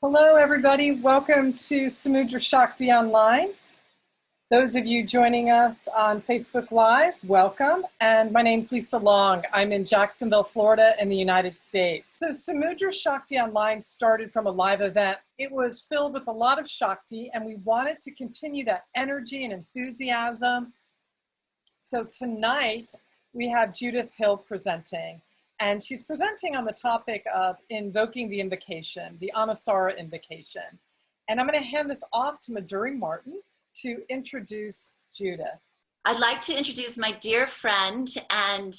Hello, everybody. Welcome to Samudra Shakti Online. Those of you joining us on Facebook Live, welcome. And my name's Lisa Long. I'm in Jacksonville, Florida in the United States. So Samudra Shakti Online started from a live event. It was filled with a lot of Shakti, and we wanted to continue that energy and enthusiasm. So tonight, we have Judyth Hill presenting. And she's presenting on the topic of Invoking the Invocation, the Anusara Invocation. And I'm going to hand this off to Madhuri Martin to introduce Judyth. I'd like to introduce my dear friend and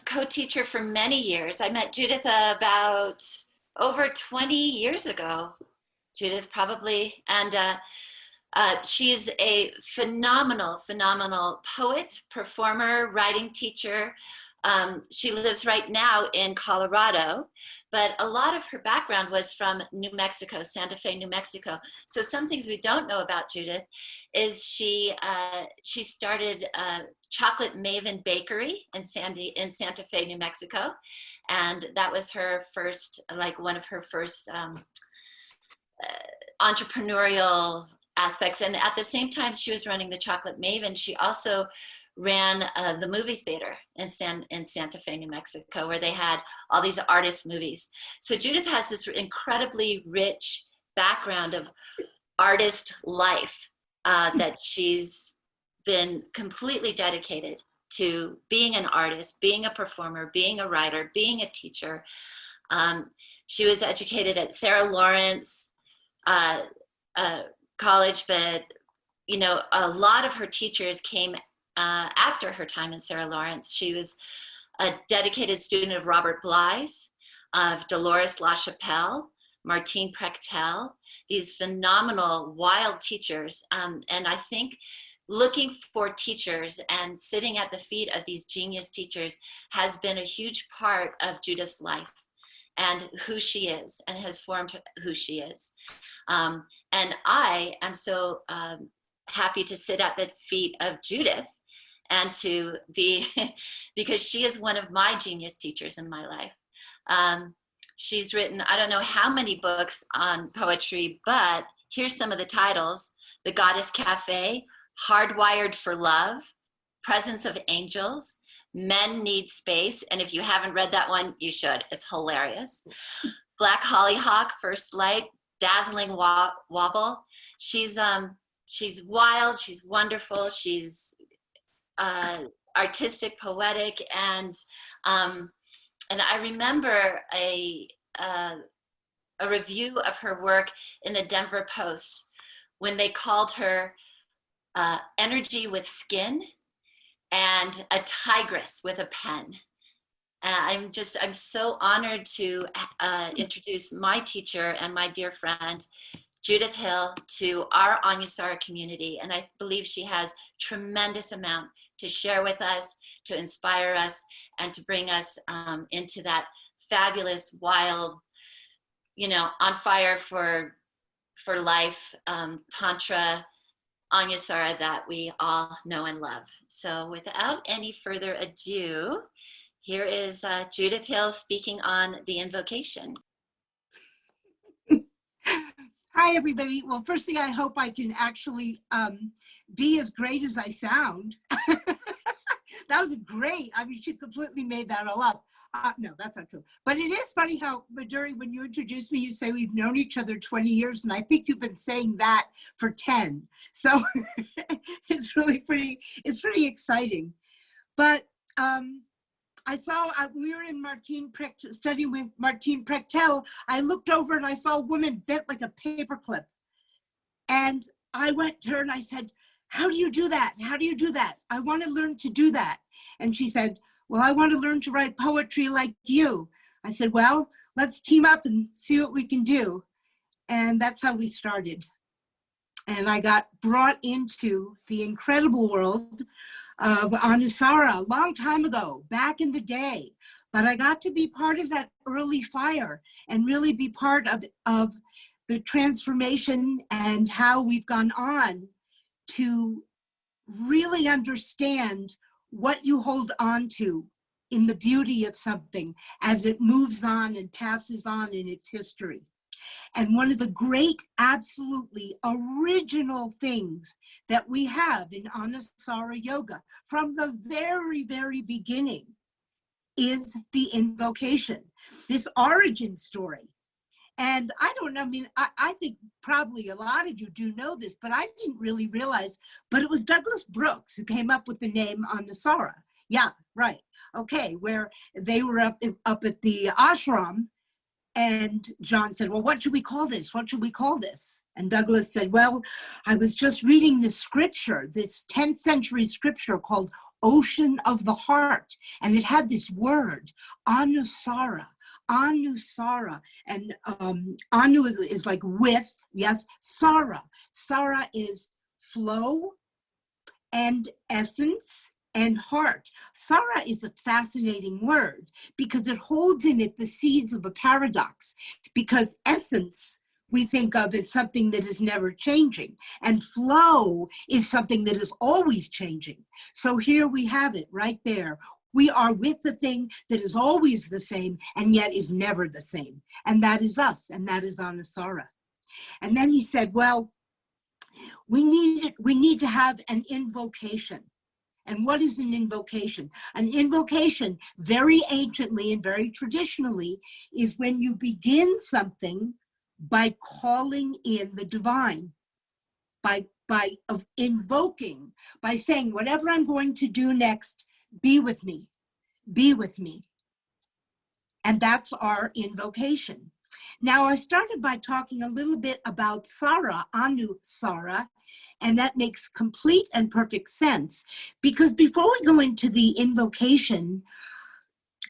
co-teacher for many years. I met Judyth about over 20 years ago, Judyth probably. And she's a phenomenal poet, performer, writing teacher. She lives right now in Colorado, but a lot of her background was from New Mexico, Santa Fe, New Mexico. So some things we don't know about Judyth is she started Chocolate Maven Bakery in Santa Fe, New Mexico. And that was her first, like one of her first entrepreneurial aspects. And at the same time she was running the Chocolate Maven, she also ran the movie theater in Santa Fe, New Mexico, where they had all these artist movies. So Judyth has this incredibly rich background of artist life that she's been completely dedicated to being an artist, being a performer, being a writer, being a teacher. She was educated at Sarah Lawrence College, but you know, a lot of her teachers came after her time in Sarah Lawrence. She was a dedicated student of Robert Bly's, of Dolores LaChapelle, Martine Prechtel, these phenomenal, wild teachers. And I think looking for teachers and sitting at the feet of these genius teachers has been a huge part of Judyth's life and who she is, and has formed who she is. And I am so happy to sit at the feet of Judyth and to be, because she is one of my genius teachers in my life. She's written, I don't know how many books on poetry, but here's some of the titles: The Goddess Cafe, Hardwired for Love, Presence of Angels, Men Need Space, and if you haven't read that one, you should, it's hilarious. Black Hollyhock, First Light, Dazzling Wobble. She's wild, she's wonderful, she's artistic, poetic, and I remember a review of her work in the Denver Post when they called her energy with skin and a tigress with a pen. I'm so honored to introduce my teacher and my dear friend Judyth Hill to our Anusara community, and I believe she has tremendous amount to share with us, to inspire us, and to bring us into that fabulous, wild, you know, on fire for life, Tantra, Anusara that we all know and love. So without any further ado, here is Judyth Hill speaking on the invocation. Hi, everybody. Well, firstly, I hope I can actually be as great as I sound. That was great. I mean, she completely made that all up. No, that's not true. But it is funny how, Madhuri, when you introduced me, you say we've known each other 20 years, and I think you've been saying that for 10. So it's really pretty exciting. But I saw, we were in studying with Martine Prechtel. I looked over and I saw a woman bent like a paperclip. And I went to her and I said, how do you do that? How do you do that? I want to learn to do that. And she said, well, I want to learn to write poetry like you. I said, well, let's team up and see what we can do. And that's how we started. And I got brought into the incredible world of Anusara a long time ago, back in the day. But I got to be part of that early fire and really be part of the transformation and how we've gone on to really understand what you hold on to in the beauty of something as it moves on and passes on in its history. And one of the great, absolutely original things that we have in Anusara Yoga from the very, very beginning is the invocation, this origin story. And I don't know, I mean, I think probably a lot of you do know this, but I didn't really realize, but it was Douglas Brooks who came up with the name Anusara. Yeah, right. Okay, where they were up at the ashram, and John said, well, what should we call this? What should we call this? And Douglas said, well, I was just reading this scripture, this 10th century scripture called Ocean of the Heart. And it had this word, Anusara, Anusara. And Anu is like with, yes, Sara. Sara is flow and essence and heart. Sara is a fascinating word because it holds in it the seeds of a paradox, because essence we think of as something that is never changing, and flow is something that is always changing. So here we have it right there. We are with the thing that is always the same and yet is never the same. And that is us, and that is Anusara. And then he said, well, we need to have an invocation. And what is an invocation? An invocation, very anciently and very traditionally, is when you begin something by calling in the divine, by invoking, by saying, whatever I'm going to do next, be with me, be with me. And that's our invocation. Now, I started by talking a little bit about Sara, Anusara, and that makes complete and perfect sense, because before we go into the invocation,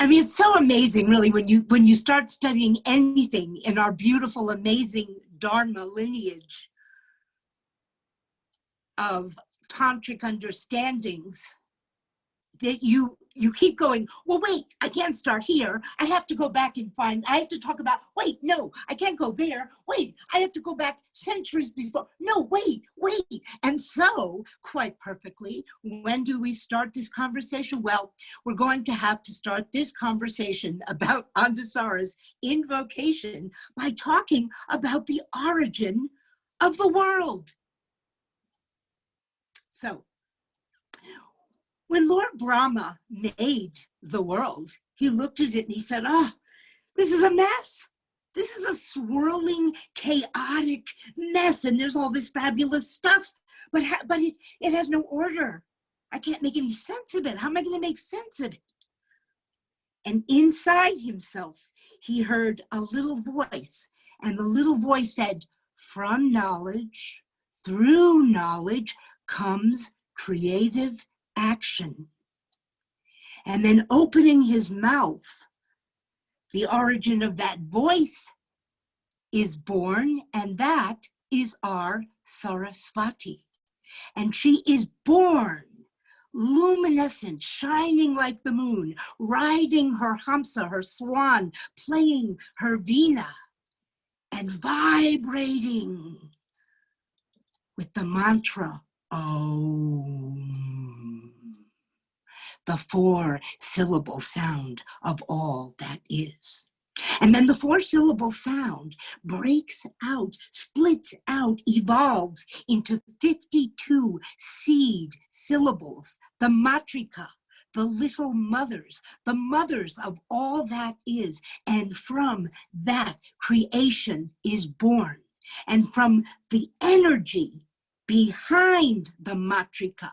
I mean, it's so amazing, really, when you start studying anything in our beautiful, amazing Dharma lineage of tantric understandings, that you keep going, well, wait, I can't start here. I have to go back and I have to talk about, wait, no, I can't go there. Wait, I have to go back centuries before. No, wait. And so, quite perfectly, when do we start this conversation? Well, we're going to have to start this conversation about Anusara's invocation by talking about the origin of the world. So, when Lord Brahma made the world, he looked at it and he said, oh, this is a mess. This is a swirling, chaotic mess. And there's all this fabulous stuff, but it has no order. I can't make any sense of it. How am I going to make sense of it? And inside himself, he heard a little voice. And the little voice said, from knowledge, through knowledge comes creative action. And then opening his mouth, the origin of that voice is born, and that is our Saraswati. And she is born luminescent, shining like the moon, riding her Hamsa, her swan, playing her Veena, and vibrating with the mantra, Om, the 4-syllable sound of all that is. And then the 4-syllable sound breaks out, splits out, evolves into 52 seed syllables, the matrika, the little mothers, the mothers of all that is. And from that, creation is born. And from the energy behind the matrika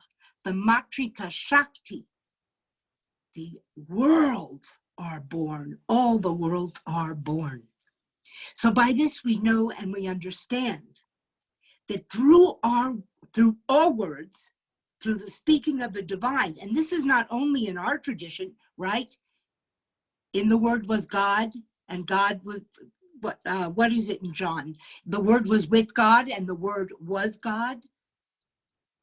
Shakti, the worlds are born. All the worlds are born. So by this we know and we understand that through all words, through the speaking of the divine, and this is not only in our tradition, right? In the Word was God, and God was, what is it in John? The Word was with God, and the Word was God.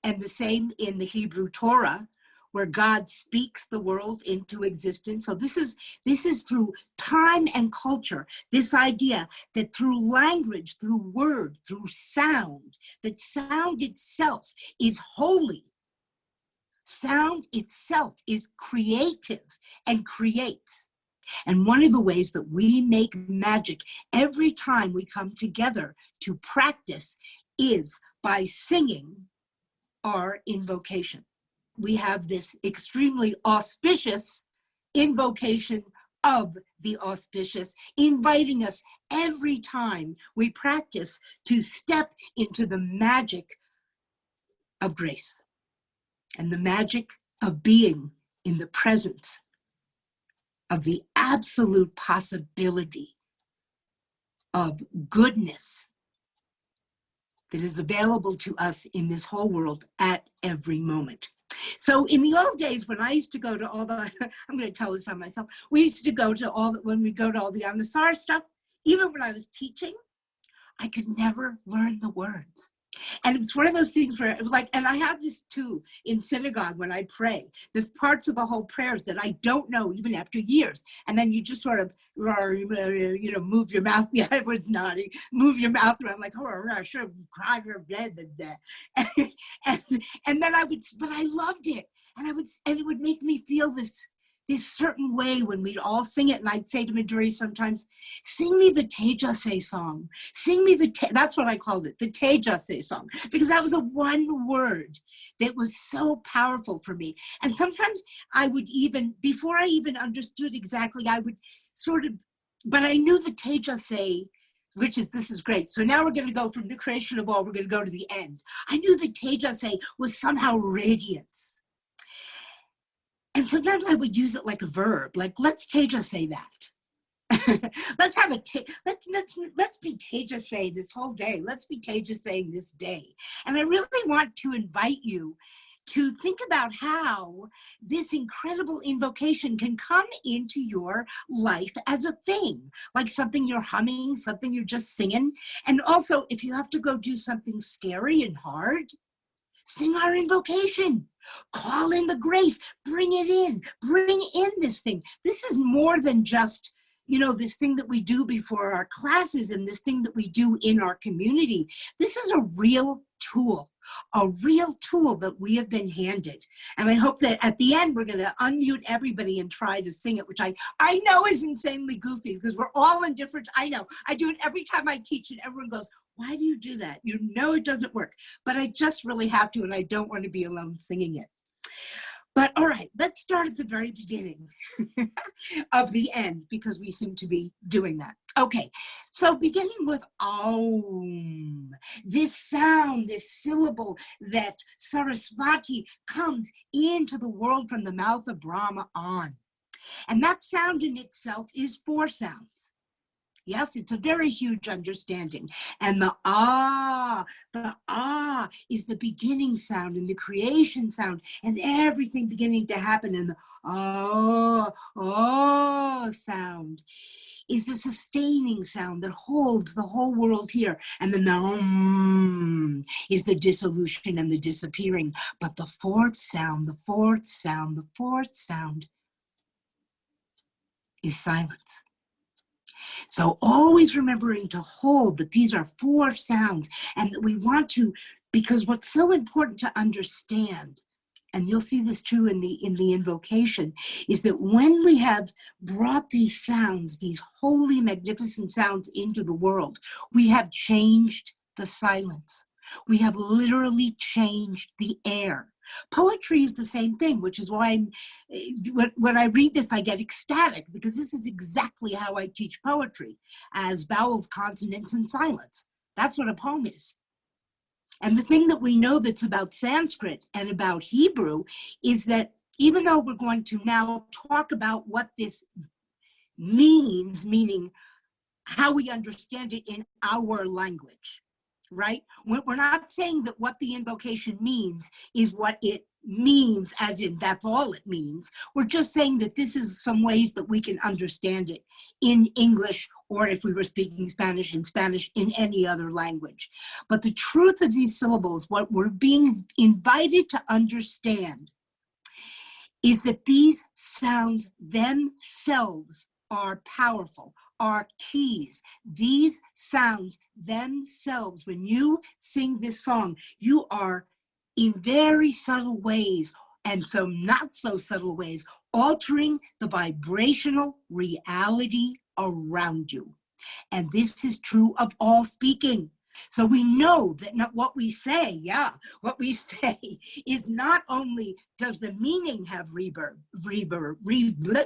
And the same in the Hebrew Torah, where God speaks the world into existence. So this is through time and culture, this idea that through language, through word, through sound, that sound itself is holy. Sound itself is creative and creates. And one of the ways that we make magic every time we come together to practice is by singing our invocation. We have this extremely auspicious invocation of the auspicious, inviting us every time we practice to step into the magic of grace and the magic of being in the presence of the absolute possibility of goodness that is available to us in this whole world at every moment. So in the old days, when I used to go to all the, I'm going to tell this on myself, we used to go to all, when we go to all the Anusara stuff, even when I was teaching, I could never learn the words. And it's one of those things where, like, and I have this too in synagogue when I pray. There's parts of the whole prayers that I don't know even after years. And then you just sort of, you know, move your mouth. Yeah, everyone's nodding. Move your mouth around like, oh, I should have cried or bled and then I would, but I loved it. And and it would make me feel this certain way when we'd all sing it. And I'd say to Madhuri sometimes, sing me the Tejase song. Sing me that's what I called it, the Tejase song, because that was a one word that was so powerful for me. And sometimes I would even, before I even understood exactly, I would sort of, but I knew the Tejase, which is, this is great. So now we're going to go from the creation of all, we're going to go to the end. I knew the Tejase was somehow radiance. And sometimes I would use it like a verb, like, let's Tejase that. Let's have let's be Tejase this whole day. Let's be Tejase this day. And I really want to invite you to think about how this incredible invocation can come into your life as a thing, like something you're humming, something you're just singing. And also, if you have to go do something scary and hard, sing our invocation. Call in the grace. Bring it in. Bring in this thing. This is more than just, you know, this thing that we do before our classes and this thing that we do in our community. This is a real tool that we have been handed. And I hope that at the end, we're going to unmute everybody and try to sing it, which I know is insanely goofy because we're all in different, I know. I do it every time I teach and everyone goes, why do you do that? You know it doesn't work. But I just really have to, and I don't want to be alone singing it. But all right, let's start at the very beginning of the end, because we seem to be doing that. Okay, so beginning with Om, this sound, this syllable that Saraswati comes into the world from the mouth of Brahma on. And that sound in itself is 4 sounds. Yes, it's a very huge understanding. And the ah is the beginning sound and the creation sound and everything beginning to happen. And the sound is the sustaining sound that holds the whole world here. And then the is the dissolution and the disappearing. But the fourth sound is silence. So always remembering to hold that these are 4 sounds and that we want to, because what's so important to understand, and you'll see this too in the invocation, is that when we have brought these sounds, these holy, magnificent sounds into the world, we have changed the silence. We have literally changed the air. Poetry is the same thing, which is why when I read this, I get ecstatic, because this is exactly how I teach poetry, as vowels, consonants, and silence. That's what a poem is. And the thing that we know that's about Sanskrit and about Hebrew is that even though we're going to now talk about what this means, meaning how we understand it in our language, right? We're not saying that what the invocation means is what it means, as in that's all it means. We're just saying that this is some ways that we can understand it in English, or if we were speaking Spanish, in any other language. But the truth of these syllables, what we're being invited to understand, is that these sounds themselves are powerful, are keys. These sounds themselves, when you sing this song, you are in very subtle ways and some not so subtle ways, altering the vibrational reality around you. And this is true of all speaking. So we know that not what we say, what we say is not only does the meaning have reverb,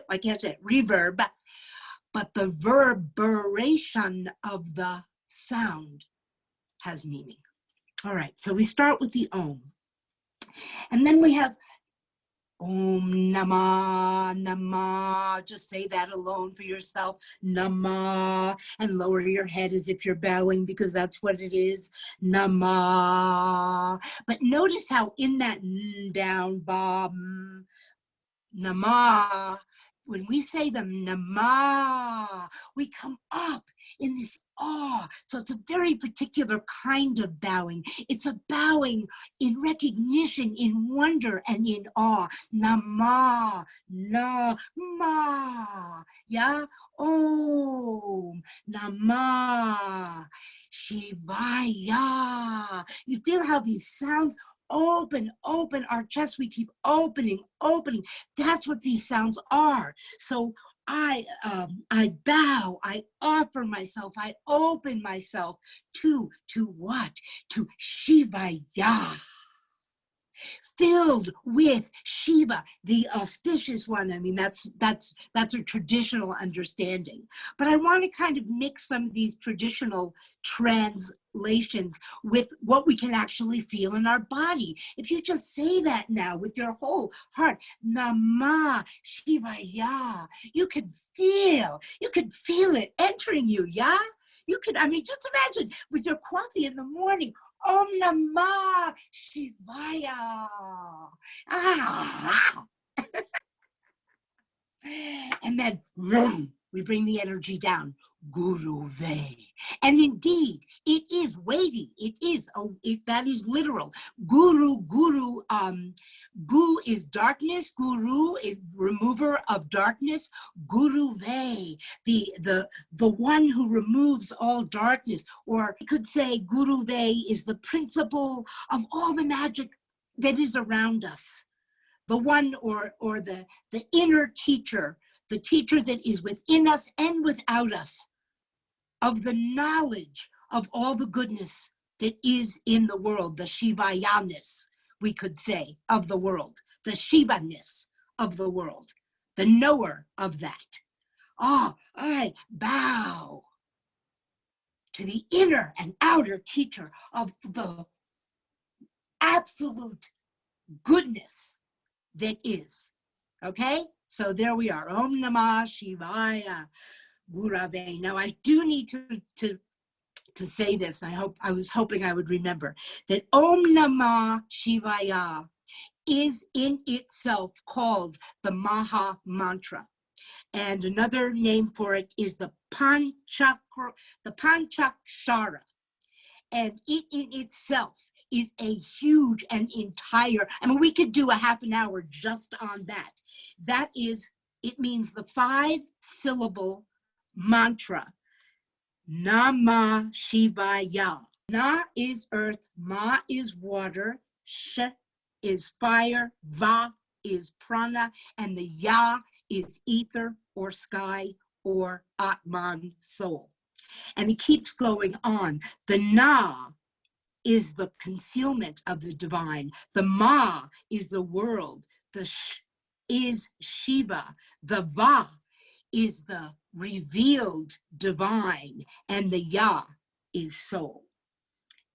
I can't say it, reverb, but the reverberation of the sound has meaning. All right, so we start with the Om. And then we have Om Namah Namah. Just say that alone for yourself. Namah. And lower your head as if you're bowing, because that's what it is. Namah. But notice how in that down, ba, Namah, when we say the Namah, we come up in this awe. So it's a very particular kind of bowing. It's a bowing in recognition, in wonder, and in awe. Namah, Namah, yeah? Om, Namah, Shivaya. You feel how these sounds open our chest. We keep opening. That's what these sounds are. So I bow, I offer myself, I open myself to what? To Shivaya. Filled with Shiva, the auspicious one. I mean, that's a traditional understanding. But I want to kind of mix some of these traditional translations with what we can actually feel in our body. If you just say that now with your whole heart, Namah Shivaya, you can feel it entering you, yeah? You can, I mean, just imagine with your coffee in the morning, Om Namah Shivaya. Ah. And then we bring the energy down. Guru Ve. And indeed, it is weighty. It is, that is literal. Guru, Gu is darkness. Guru is remover of darkness. Guru Ve, the one who removes all darkness. Or we could say Guru Ve is the principle of all the magic that is around us. The one or the inner teacher, the teacher that is within us and without us, of the knowledge of all the goodness that is in the world, the Shivayaness, we could say, of the world, the Shivaness of the world, the knower of that. Oh, I bow to the inner and outer teacher of the absolute goodness that is. Okay? So there we are. Om Namah Shivaya Gurave. Now I do need to say this. I was hoping I would remember that Om Namah Shivaya is in itself called the Maha Mantra. And another name for it is the Panchakshara. And it in itself is a huge and entire, I mean, we could do a half an hour just on that. That is, it means the 5-syllable mantra, Namah Shivaya. Na is earth, Ma is water, Sh is fire, Va is prana, and the Ya is ether or sky or Atman, soul. And it keeps going on. The Na is the concealment of the divine. The Ma is the world. The Sh is Shiva. The Va is the revealed divine. And the Ya is soul.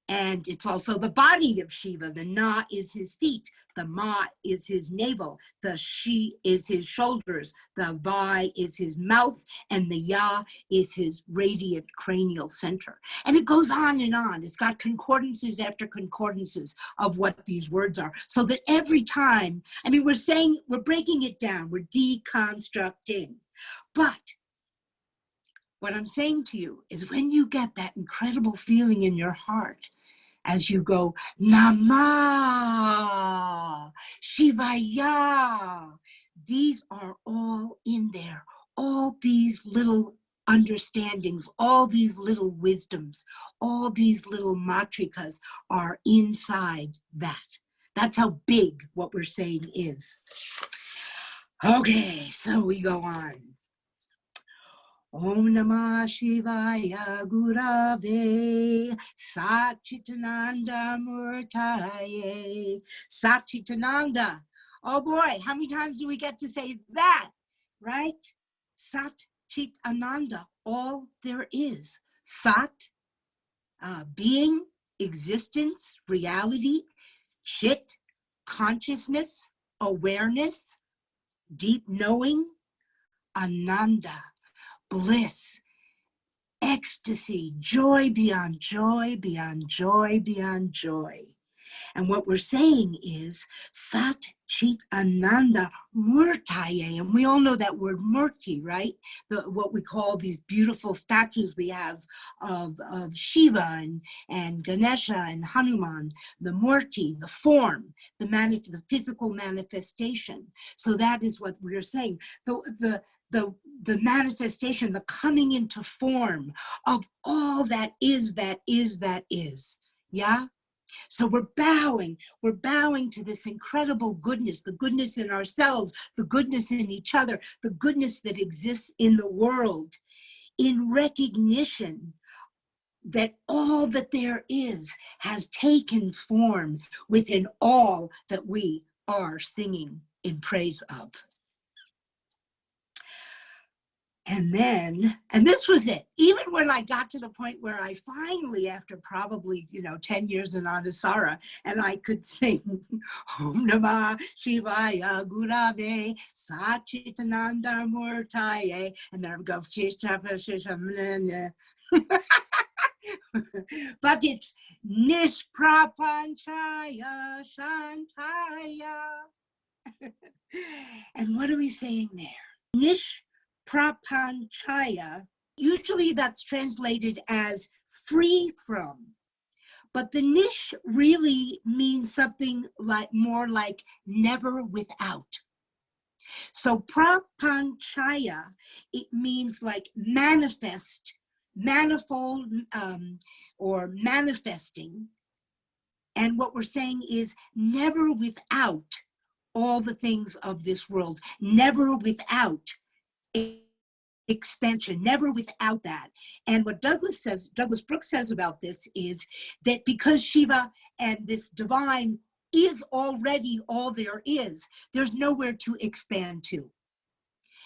And it's also the body of Shiva. The Na is his feet. The Ma is his navel. The Shi is his shoulders. The Va is his mouth. And the Ya is his radiant cranial center. And it goes on and on. It's got concordances after concordances of what these words are. So that every time, I mean, we're breaking it down. We're deconstructing. But what I'm saying to you is when you get that incredible feeling in your heart, as you go, Namah Shivaya, these are all in there. All these little understandings, all these little wisdoms, all these little matrikas are inside that. That's how big what we're saying is. Okay, so we go on. Om Namah Shivaya Gurave Satchitananda Murtaye. Satchitananda. Oh boy, how many times do we get to say that? Right? Sat Chit Ananda, all there is. Sat, being, existence, reality. Chit, consciousness, awareness, deep knowing. Ananda, bliss, ecstasy, joy beyond joy, beyond joy, beyond joy. And what we're saying is Sat Chit Ananda Murtaye. And we all know that word murti, right? What we call these beautiful statues we have of Shiva and Ganesha and Hanuman, the murti, the form, the physical manifestation. So that is what we're saying. The manifestation, the coming into form of all that is, that is, that is. Yeah? So we're bowing to this incredible goodness, the goodness in ourselves, the goodness in each other, the goodness that exists in the world, in recognition that all that there is has taken form within all that we are singing in praise of. And this was it. Even when I got to the point where I finally, after probably, 10 years in Anusara, and I could sing Om Namah Shivaya Gurave Satchitananda Murtaye, and then I would go, but it's Nishprapanchaya Shantaya. And what are we saying there? Prapanchaya, usually that's translated as free from, but the nish really means something more like never without. So prapanchaya, it means like manifest, manifold, or manifesting. And what we're saying is never without all the things of this world, never without expansion, never without that. And what Douglas Brooks says about this is that because Shiva and this divine is already all there is, there's nowhere to expand to.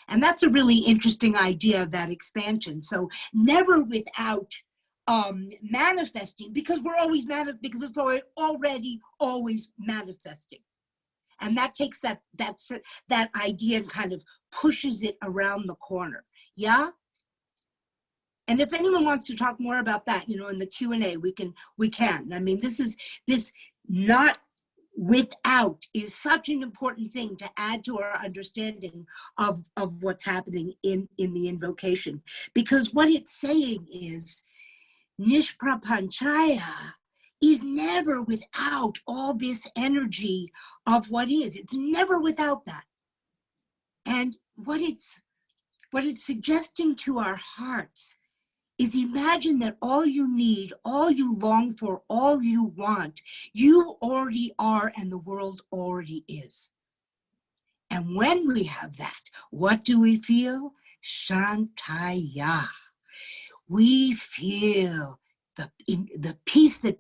And that's a really interesting idea of that expansion. So never without manifesting, because we're always because it's already always manifesting. And that takes that idea and kind of pushes it around the corner. Yeah? And if anyone wants to talk more about that, in the Q&A, we can. I mean, this not without is such an important thing to add to our understanding of what's happening in the invocation. Because what it's saying is, Nishprapanchaya is never without all this energy of what is. It's never without that. And what it's suggesting to our hearts is imagine that all you need, all you long for, all you want, you already are and the world already is. And when we have that, what do we feel? Shantaya. We feel the peace that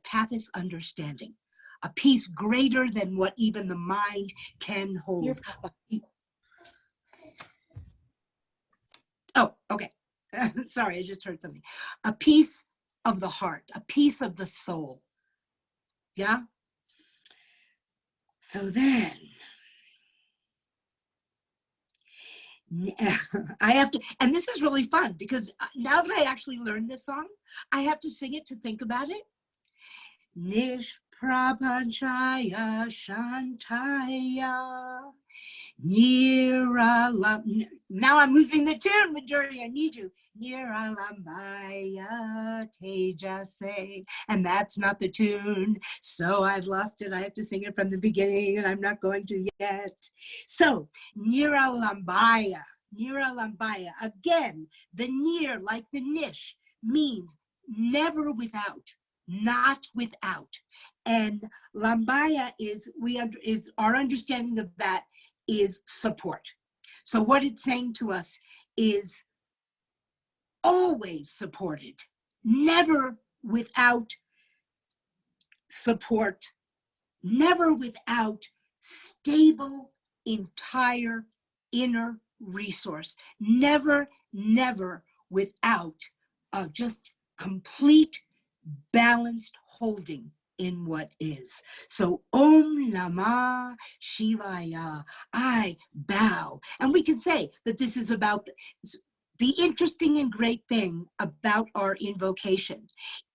passeth understanding, a peace greater than what even the mind can hold. Oh, okay. Sorry, I just heard something. A peace of the heart, a peace of the soul. Yeah? So then, I have to, and this is really fun because now that I actually learned this song, I have to sing it to think about it. Nishprapanchaya Shantaya Niralam. Now I'm losing the tune, Majority. I need you. Niralambaya Tejase. And that's not the tune. So I've lost it. I have to sing it from the beginning, and I'm not going to yet. So Niralambaya. Niralambaya. Again, the near, like the nish, means never without. not without. And Lambaya is our understanding of that is support. So what it's saying to us is always supported, never without support, never without stable, entire inner resource, never, never without just complete, balanced holding in what is. So Om Namah Shivaya, I bow. And we can say that this is about the interesting and great thing about our invocation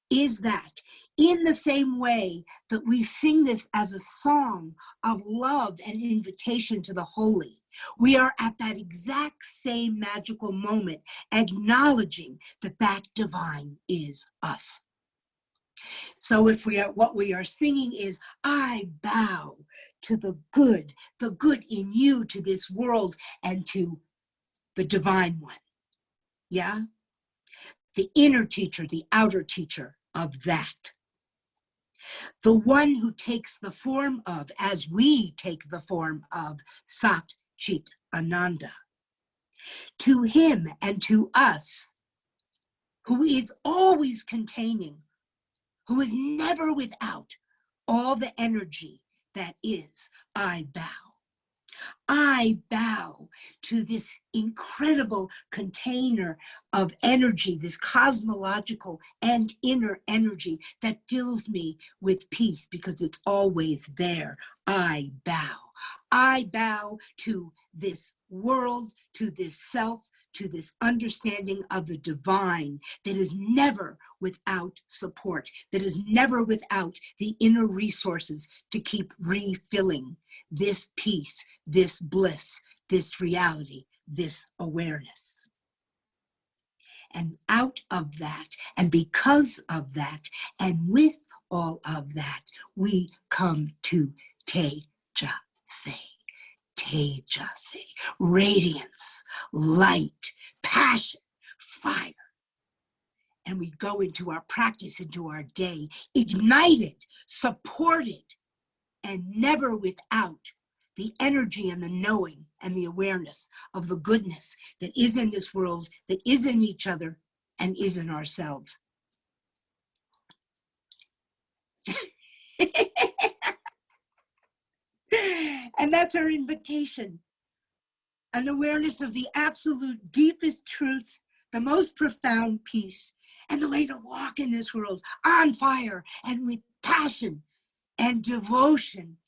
is that in the same way that we sing this as a song of love and invitation to the holy, we are at that exact same magical moment acknowledging that that divine is us. So if what we are singing is, I bow to the good in you, to this world, and to the divine one. Yeah? The inner teacher, the outer teacher of that. The one who takes the form of, as we take the form of, Sat Chit Ananda. To him and to us, who is always containing, who is never without all the energy that is, I bow. I bow to this incredible container of energy, this cosmological and inner energy that fills me with peace because it's always there. I bow. I bow to this world, to this self, to this understanding of the divine that is never without support, that is never without the inner resources to keep refilling this peace, this bliss, this reality, this awareness. And out of that, and because of that, and with all of that, we come to Tejase. Tejase, radiance, light, passion, fire. And we go into our practice, into our day, ignited, supported, and never without the energy and the knowing and the awareness of the goodness that is in this world, that is in each other, and is in ourselves. And that's our invitation. An awareness of the absolute deepest truth, the most profound peace, and the way to walk in this world on fire and with passion and devotion.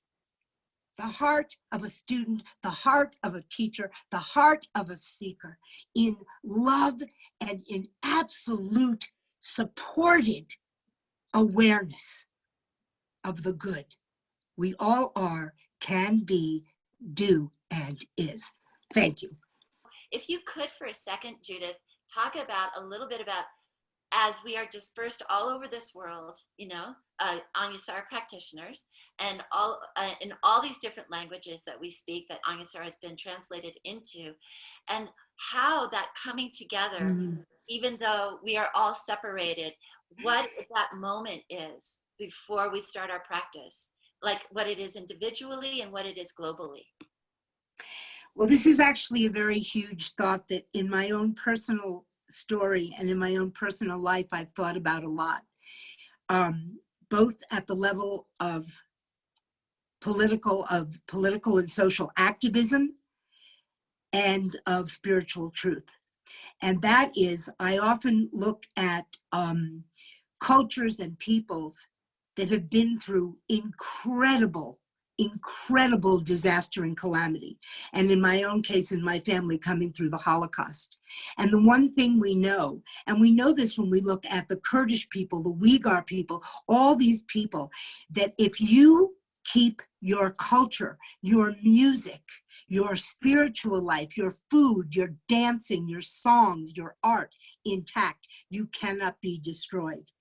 The heart of a student, the heart of a teacher, the heart of a seeker, in love and in absolute supported awareness of the good we all are, can be, do, and is. Thank you. If you could for a second, Judyth, talk about a little bit about, as we are dispersed all over this world, Anusara practitioners, and all in all these different languages that we speak that Anusara has been translated into, and how that coming together, even though we are all separated, what that moment is before we start our practice, like what it is individually and what it is globally. Well, this is actually a very huge thought that in my own personal story and in my own personal life, I've thought about a lot, both at the level of political and social activism and of spiritual truth. And that is, I often look at cultures and peoples that have been through incredible disaster and calamity. And in my own case, in my family, coming through the Holocaust. And the one thing we know, and we know this when we look at the Kurdish people, the Uyghur people, all these people, that if you keep your culture, your music, your spiritual life, your food, your dancing, your songs, your art intact, you cannot be destroyed.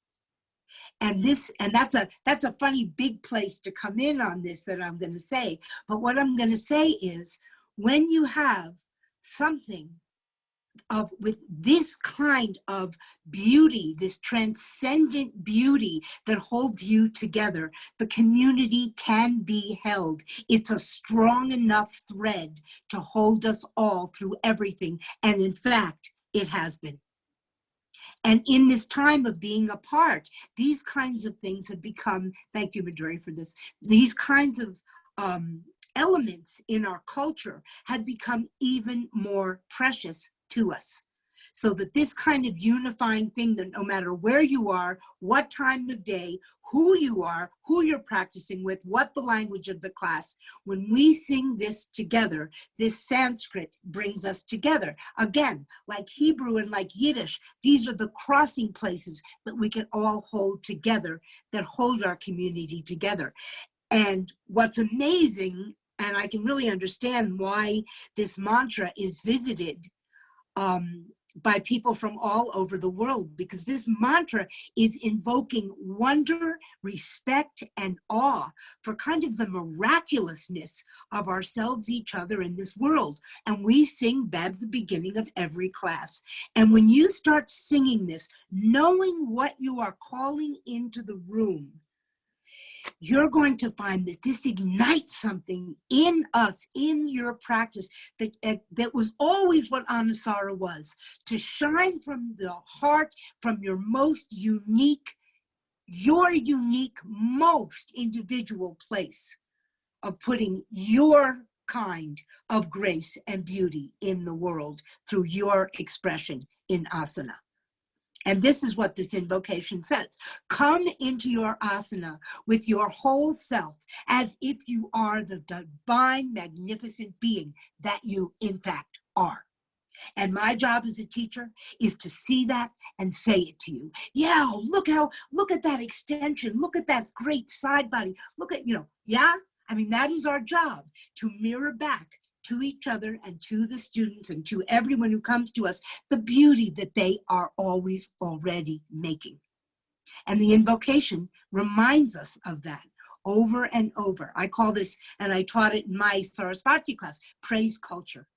And that's a funny big place to come in on this that I'm going to say. But what I'm going to say is, when you have something with this kind of beauty, this transcendent beauty that holds you together, the community can be held. It's a strong enough thread to hold us all through everything. And in fact, it has been. And in this time of being apart, these kinds of things have become, thank you, Midori, for this, these kinds of elements in our culture have become even more precious to us. So that this kind of unifying thing, that no matter where you are, what time of day, who you are, who you're practicing with, what the language of the class, when we sing this together, this Sanskrit brings us together. Again, like Hebrew and like Yiddish, these are the crossing places that we can all hold together, that hold our community together. And what's amazing, and I can really understand why this mantra is visited by people from all over the world, because this mantra is invoking wonder, respect, and awe for kind of the miraculousness of ourselves, each other, in this world. And we sing that at the beginning of every class. And when you start singing this, knowing what you are calling into the room, you're going to find that this ignites something in us, in your practice, that was always what Anusara was, to shine from the heart, from your most unique, your unique, most individual place of putting your kind of grace and beauty in the world through your expression in asana. And this is what this invocation says. Come into your asana with your whole self as if you are the divine, magnificent being that you, in fact, are. And my job as a teacher is to see that and say it to you. Yeah, look at that extension. Look at that great side body. Look at, yeah? I mean, that is our job, to mirror back to each other and to the students and to everyone who comes to us, the beauty that they are always already making. And the invocation reminds us of that over and over. I call this, and I taught it in my Sarasvati class, praise culture.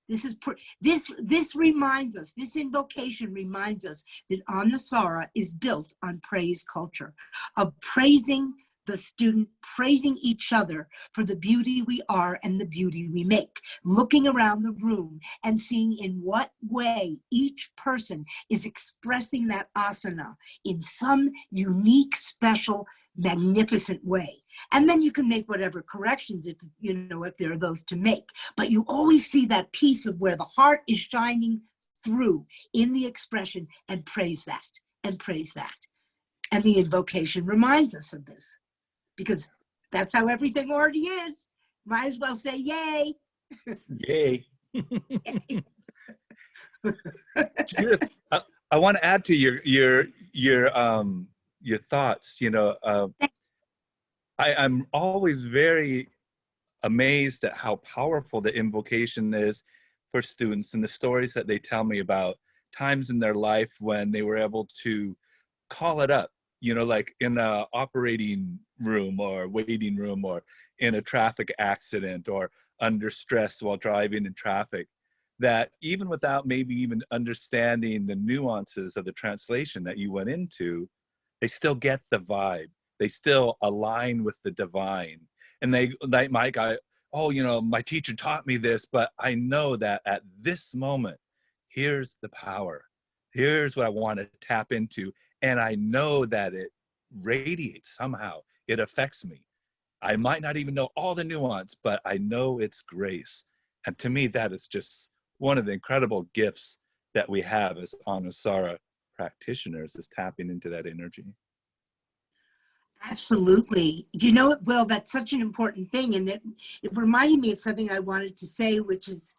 This reminds us, this invocation reminds us that Anusara is built on praise culture, of praising the student, praising each other for the beauty we are and the beauty we make, looking around the room and seeing in what way each person is expressing that asana in some unique, special, magnificent way. And then you can make whatever corrections if there are those to make. But you always see that piece of where the heart is shining through in the expression, and praise that, and praise that. And the invocation reminds us of this, because that's how everything already is. Might as well say yay. Yay. Judyth, I want to add to your thoughts. I'm always very amazed at how powerful the invocation is for students, and the stories that they tell me about times in their life when they were able to call it up, like in a operating room or waiting room, or in a traffic accident, or under stress while driving in traffic, that even without maybe even understanding the nuances of the translation that you went into, they still get the vibe. They still align with the divine. And they might go, oh, my teacher taught me this, but I know that at this moment, here's the power. Here's what I want to tap into. And I know that it radiates somehow. It affects me. I might not even know all the nuance, but I know it's grace. And to me, that is just one of the incredible gifts that we have as Anusara practitioners, is tapping into that energy. Absolutely. Well, that's such an important thing. And it reminded me of something I wanted to say, which is,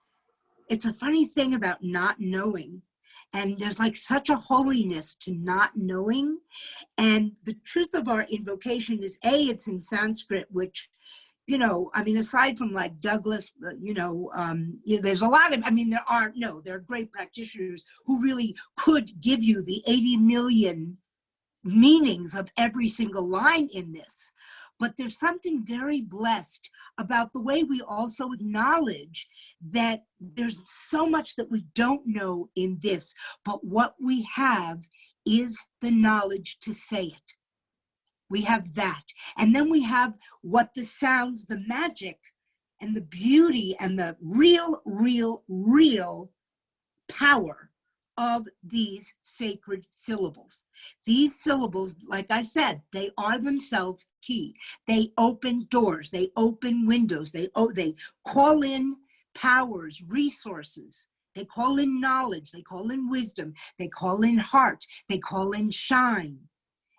it's a funny thing about not knowing. And there's like such a holiness to not knowing. And the truth of our invocation is, it's in Sanskrit, which, aside from like Douglas, there's a lot of, there are great practitioners who really could give you the 80 million meanings of every single line in this. But there's something very blessed about the way we also acknowledge that there's so much that we don't know in this, but what we have is the knowledge to say it. We have that. And then we have what the sounds, the magic and the beauty and the real power of these sacred syllables. These syllables, like I said, they are themselves key. They open doors, they open windows, they call in powers, resources. They call in knowledge, they call in wisdom, they call in heart, they call in shine.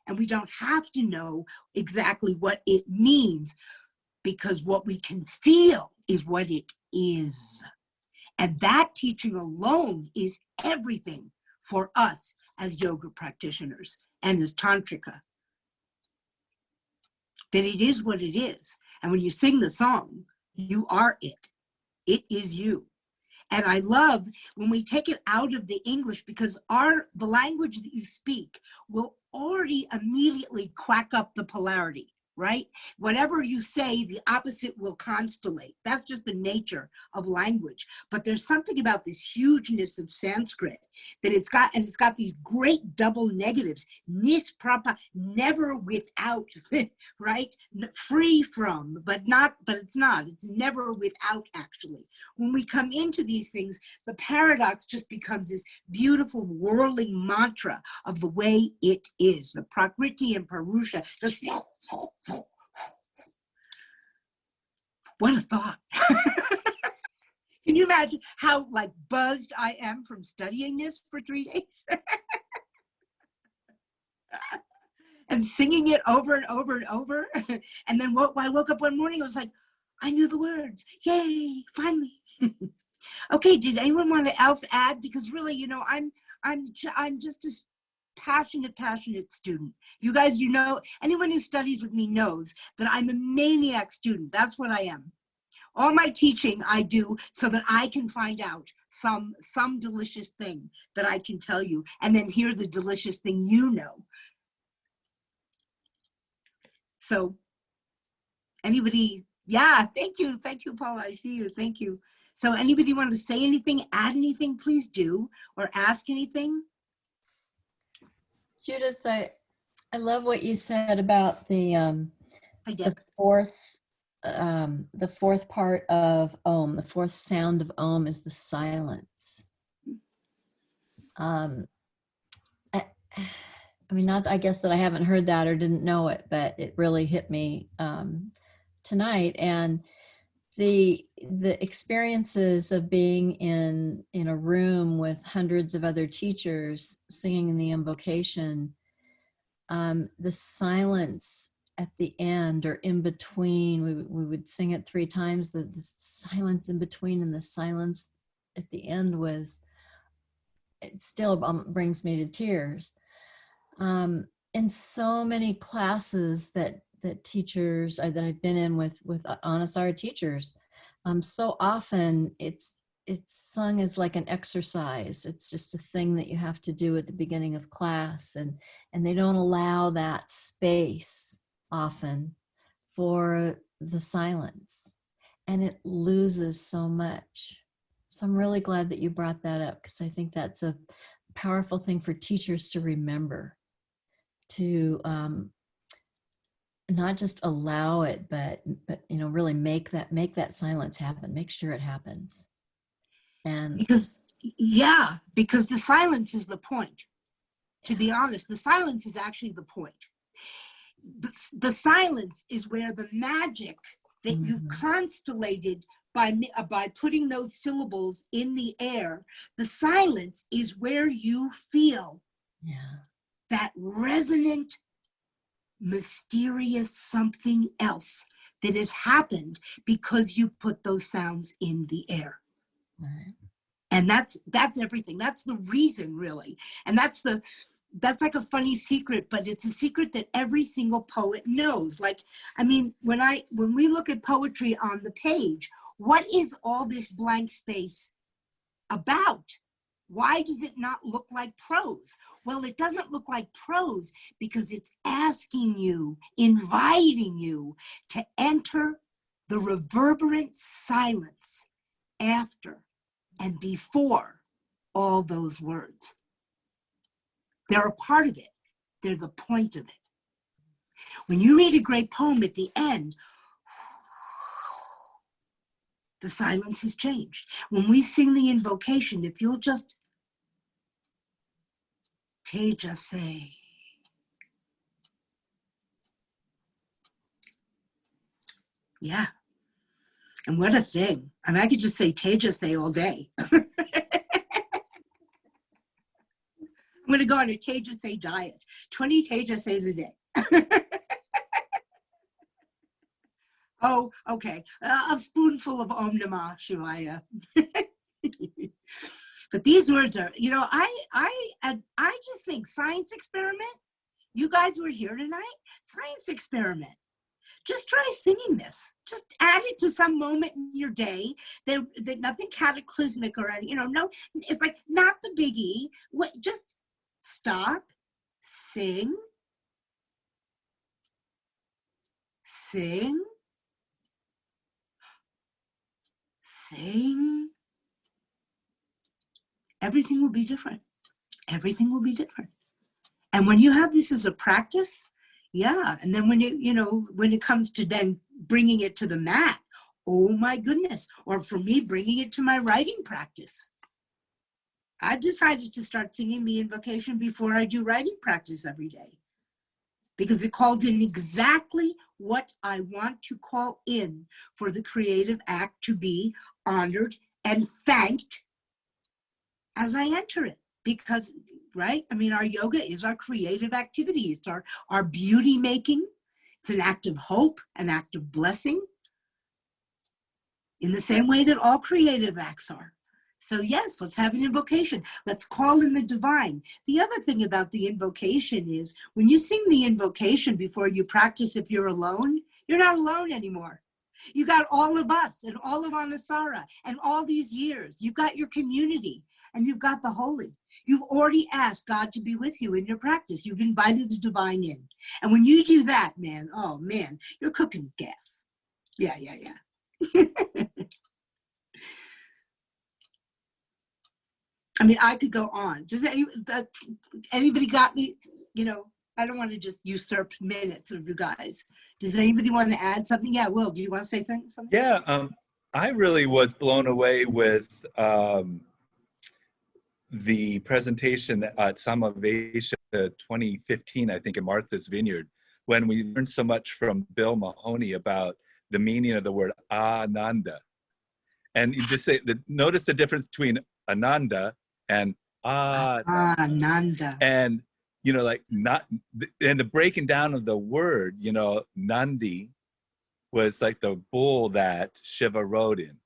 And we don't have to know exactly what it means, because what we can feel is what it is. And that teaching alone is everything for us as yoga practitioners and as tantrika. That it is what it is. And when you sing the song, you are it. It is you. And I love when we take it out of the English, because the language that you speak will already immediately quack up the polarity, right? Whatever you say, the opposite will constellate. That's just the nature of language. But there's something about this hugeness of Sanskrit that it's got these great double negatives. Nisprapa, never without, right? Free from, but it's not. It's never without, actually. When we come into these things, the paradox just becomes this beautiful whirling mantra of the way it is. The Prakriti and Purusha just what a thought. Can you imagine how like buzzed I am from studying this for 3 days? And singing it over and over and over. And then when I woke up one morning, I was like, I knew the words. Yay, finally. Okay, did anyone want to else add? Because really, you know, I'm just as passionate student. You guys, you know, anyone who studies with me knows that I'm a maniac student. That's what I am. All my teaching I do so that I can find out some delicious thing that I can tell you, and then hear the delicious thing you know. So anybody, yeah, thank you, Paula, I see you, thank you. So anybody want to say anything, add anything, please do, or ask anything? Judyth, I love what you said about the fourth part of Om. The fourth sound of Om is the silence. I mean, I guess that I haven't heard that or didn't know it, but it really hit me tonight. And the experiences of being in a room with hundreds of other teachers singing the invocation, the silence at the end or in between, we would sing it 3 times, the silence in between and the silence at the end it still brings me to tears. In so many classes that teachers that I've been in with Anusara teachers, so often it's sung as like an exercise. It's just a thing that you have to do at the beginning of class, and they don't allow that space often for the silence, and it loses so much. So I'm really glad that you brought that up, because I think that's a powerful thing for teachers to remember, to not just allow it, but you know, really make that silence happen. Make sure it happens. And because the silence is the point. To be honest, the silence is actually the point. The silence is where the magic that you've constellated by putting those syllables in the air, the silence is where you feel that resonant, mysterious something else that has happened because you put those sounds in the air. Right. And that's everything. That's the reason, really. And that's like a funny secret, but it's a secret that every single poet knows. Like, I mean, when we look at poetry on the page, what is all this blank space about? Why does it not look like prose? Well, it doesn't look like prose because it's asking you, inviting you to enter the reverberant silence after and before all those words. They're a part of it. They're the point of it. When you read a great poem at the end, the silence has changed. When we sing the invocation, if you'll just Tejase. Yeah. And what a thing. And I could just say Tejase all day. I'm going to go on a Tejase diet. 20 Tejases a day. Oh, okay. A spoonful of Om Namah Shivaya. But these words are, you know, I just think science experiment. You guys were here tonight. Science experiment. Just try singing this. Just add it to some moment in your day. That nothing cataclysmic or any, you know, no. It's like not the biggie. Just stop, sing, sing. Sing. Everything will be different. Everything will be different. And when you have this as a practice, yeah. And then when when it comes to then bringing it to the mat, oh my goodness. Or for me, bringing it to my writing practice. I've decided to start singing the invocation before I do writing practice every day. Because it calls in exactly what I want to call in for the creative act to be honored and thanked as I enter it. Because, right? I mean, our yoga is our creative activity. It's our beauty making. It's an act of hope, an act of blessing, in the same way that all creative acts are. So yes, let's have an invocation. Let's call in the divine. The other thing about the invocation is when you sing the invocation before you practice, if you're alone, you're not alone anymore. You got all of us and all of Anusara and all these years. You've got your community and you've got the holy. You've already asked God to be with you in your practice. You've invited the divine in. And when you do that, man, oh man, you're cooking gas. Yeah. I mean, I could go on. Does anybody got me? You know, I don't want to just usurp minutes of you guys. Does anybody want to add something? Yeah, Will, do you want to say something? Yeah, I really was blown away with the presentation at Samavesha 2015, I think, in Martha's Vineyard, when we learned so much from Bill Mahoney about the meaning of the word Ananda. And you just say, notice the difference between Ananda and Ananda. And, you know, like not, and the breaking down of the word, you know, Nandi was like the bull that Shiva rode in.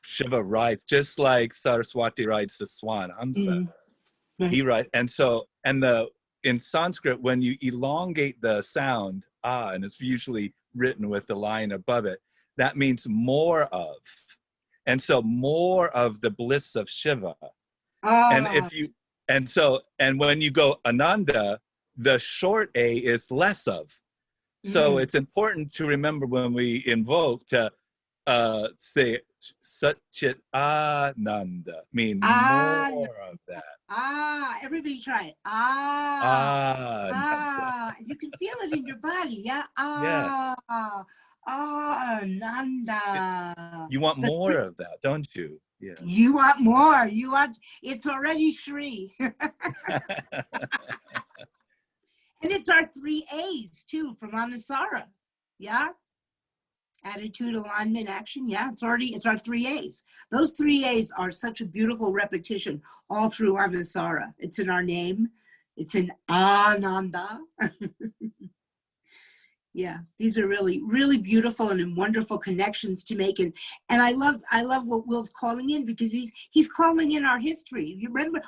Shiva rides, just like Saraswati rides the swan, Hamsa. Right. He rides, and so, in Sanskrit, when you elongate the sound, and it's usually written with the line above it, that means more of. And so more of the bliss of Shiva. And if you, and when you go Ananda, the short A is less of. So it's important to remember when we invoke to say Satchit Ananda, mean more of that. Everybody try it. You can feel it in your body. Yeah. Ananda. You want more of that, don't you? Yeah. You want more. You want, it's already Shri. And it's our 3 A's too from Anusara. Yeah. Attitude, alignment, action. Yeah, it's our 3 A's. Those 3 A's are such a beautiful repetition all through Anusara. It's in our name. It's in Ananda. Yeah, these are really, really beautiful and wonderful connections to make. And I love what Will's calling in, because he's calling in our history. You remember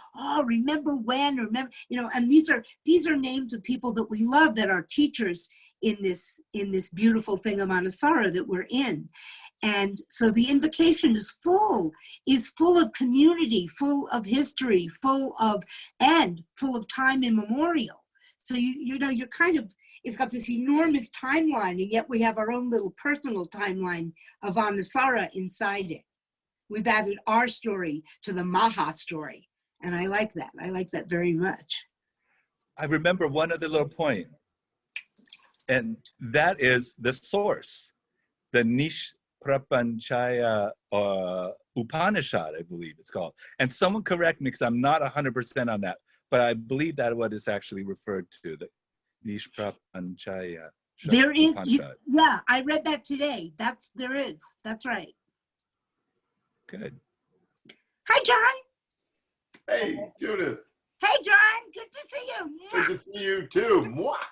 when, remember, and these are names of people that we love, that are teachers in this beautiful thing of Anusara that we're in. And so the invocation is full of community, full of history, full of time immemorial. So you're kind of, it's got this enormous timeline, and yet we have our own little personal timeline of Anusara inside it. We've added our story to the Maha story, and I like that. I like that very much. I remember one other little point, and that is the source, the Nishprapanchaya Upanishad, I believe it's called. And someone correct me, because I'm not 100% on that, but I believe that what is actually referred to, the Nishprapanchaya. There is, yeah, I read that today. That's right. Good. Hi, John. Hey, Judyth. Hey, John, good to see you. Good to see you too. Mwah.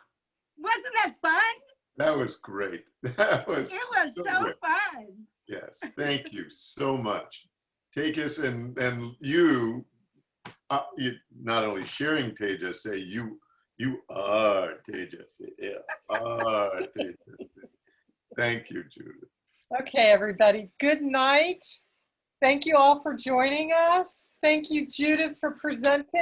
Wasn't that fun? That was great. It was so great. Fun. Yes, thank you so much. Take us, and you not only sharing Tejas, say you are Tejas. You are Tejas. Thank you, Judyth. Okay, everybody, good night. Thank you all for joining us. Thank you, Judyth, for presenting.